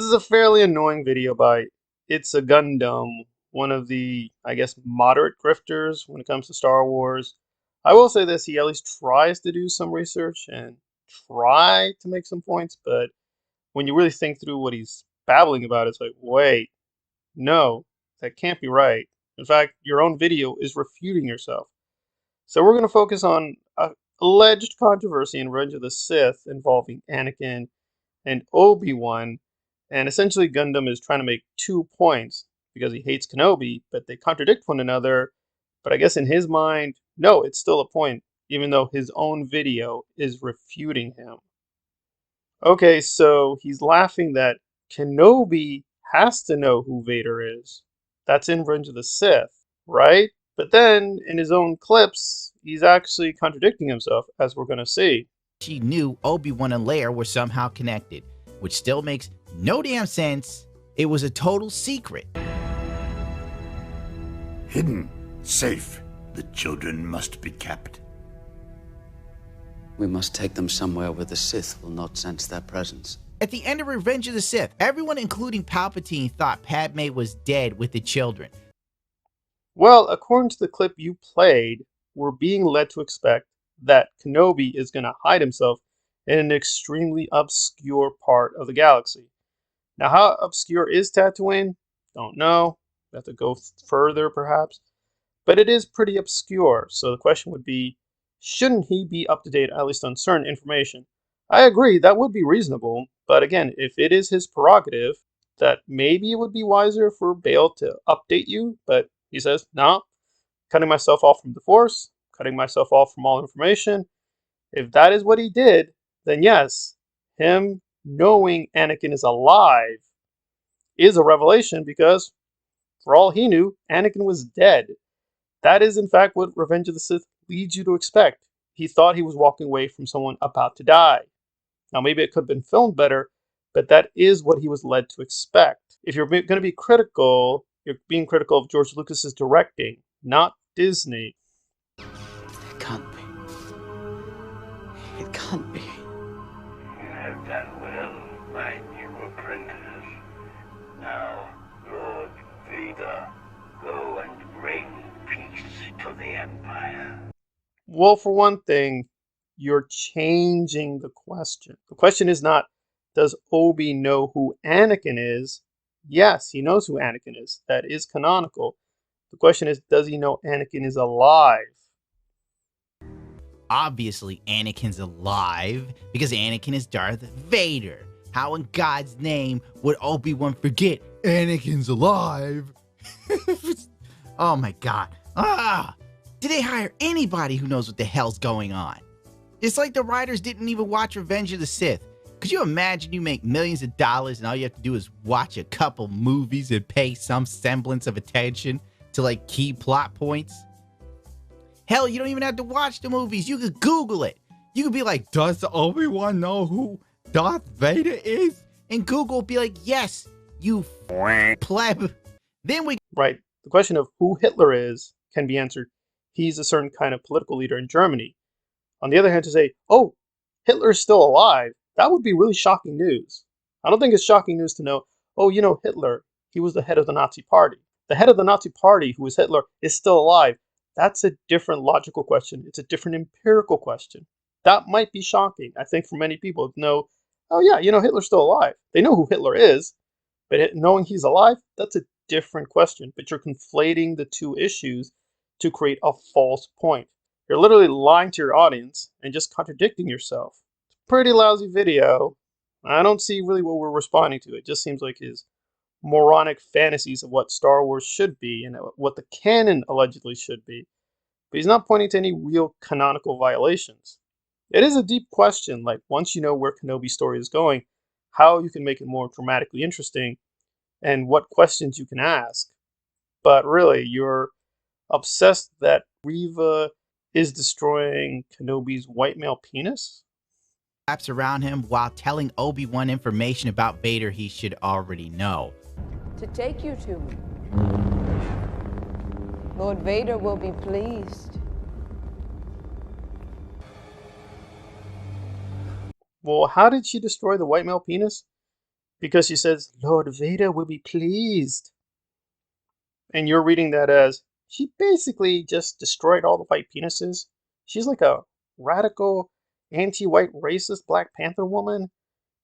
This is a fairly annoying video by ItsAGundam, one of the, I guess, moderate grifters when it comes to Star Wars. I will say this, he at least tries to do some research and try to make some points, but when you really think through what he's babbling about, it's like, wait, no, that can't be right. In fact, your own video is refuting yourself. So we're going to focus on a alleged controversy in Revenge of the Sith involving Anakin and Obi-Wan, and essentially Gundam is trying to make 2 points because he hates Kenobi, but they contradict one another. But I guess in his mind, no, it's still a point, even though his own video is refuting him. Okay, so he's laughing that Kenobi has to know who Vader is. That's in Revenge of the Sith, right? But then, in his own clips, he's actually contradicting himself, as we're going to see. She knew Obi-Wan and Leia were somehow connected, which still makes no damn sense. It was a total secret. Hidden, safe. The children must be kept. We must take them somewhere where the Sith will not sense their presence. At the end of Revenge of the Sith, everyone including Palpatine thought Padme was dead with the children. Well, according to the clip you played, we're being led to expect that Kenobi is going to hide himself in an extremely obscure part of the galaxy. Now, how obscure is Tatooine? Don't know. We have to go further, perhaps. But it is pretty obscure, so the question would be, shouldn't he be up to date, at least on certain information? I agree, that would be reasonable, but again, if it is his prerogative, that maybe it would be wiser for Bail to update you, but he says, no, cutting myself off from the Force, cutting myself off from all information. If that is what he did, then yes, him knowing Anakin is alive is a revelation because, for all he knew, Anakin was dead. That is, in fact, what Revenge of the Sith leads you to expect. He thought he was walking away from someone about to die. Now, maybe it could have been filmed better, but that is what he was led to expect. If you're going to be critical, you're being critical of George Lucas's directing, not Disney. It can't be. It can't be. You have done well, my new apprentice. Now, Lord Vader, go and bring peace to the Empire. Well, for one thing, you're changing the question. The question is not, does Obi know who Anakin is? Yes, he knows who Anakin is. That is canonical. The question is, does he know Anakin is alive? Obviously, Anakin's alive because Anakin is Darth Vader. How in God's name would Obi-Wan forget Anakin's alive? Oh my God. Did they hire anybody who knows what the hell's going on? It's like the writers didn't even watch Revenge of the Sith. Could you imagine you make millions of dollars and all you have to do is watch a couple movies and pay some semblance of attention to like key plot points? Hell, you don't even have to watch the movies. You could Google it. You could be like, does Obi-Wan know who Darth Vader is? And Google will be like, yes, you pleb. Then we... Right. The question of who Hitler is can be answered. He's a certain kind of political leader in Germany. On the other hand, to say, oh, Hitler is still alive, that would be really shocking news. I don't think it's shocking news to know, oh, you know, Hitler, he was the head of the Nazi Party. The head of the Nazi Party, who was Hitler, is still alive. That's a different logical question. It's a different empirical question. That might be shocking, I think, for many people to know, oh yeah, you know, Hitler's still alive. They know who Hitler is, but knowing he's alive, that's a different question. But you're conflating the two issues to create a false point. You're literally lying to your audience and just contradicting yourself. It's a pretty lousy video. I don't see really what we're responding to. It just seems like his moronic fantasies of what Star Wars should be and what the canon allegedly should be. But he's not pointing to any real canonical violations. It is a deep question, like once you know where Kenobi's story is going, how you can make it more dramatically interesting and what questions you can ask. But really, you're obsessed that Reva is destroying Kenobi's white male penis? Wraps around him while telling Obi-Wan information about Vader he should already know. To take you to me. Lord Vader will be pleased. Well, how did she destroy the white male penis? Because she says, Lord Vader will be pleased. And you're reading that as, she basically just destroyed all the white penises. She's like a radical, anti-white, racist Black Panther woman.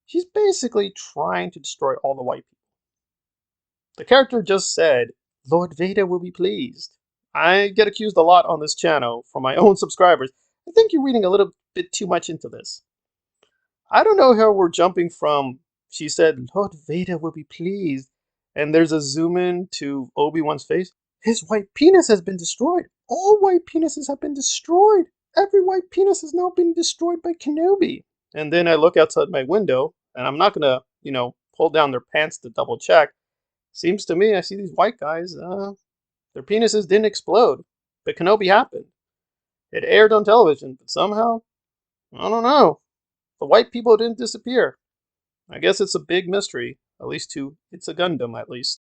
She's basically trying to destroy all the white people. The character just said, Lord Vader will be pleased. I get accused a lot on this channel from my own subscribers. I think you're reading a little bit too much into this. I don't know how we're jumping from, she said, Lord Vader will be pleased, and there's a zoom in to Obi-Wan's face. His white penis has been destroyed. All white penises have been destroyed. Every white penis has now been destroyed by Kenobi. And then I look outside my window, and I'm not gonna, pull down their pants to double check. Seems to me I see these white guys, their penises didn't explode, but Kenobi happened. It aired on television, but somehow, I don't know, the white people didn't disappear. I guess it's a big mystery, at least to ItsAGundam at least.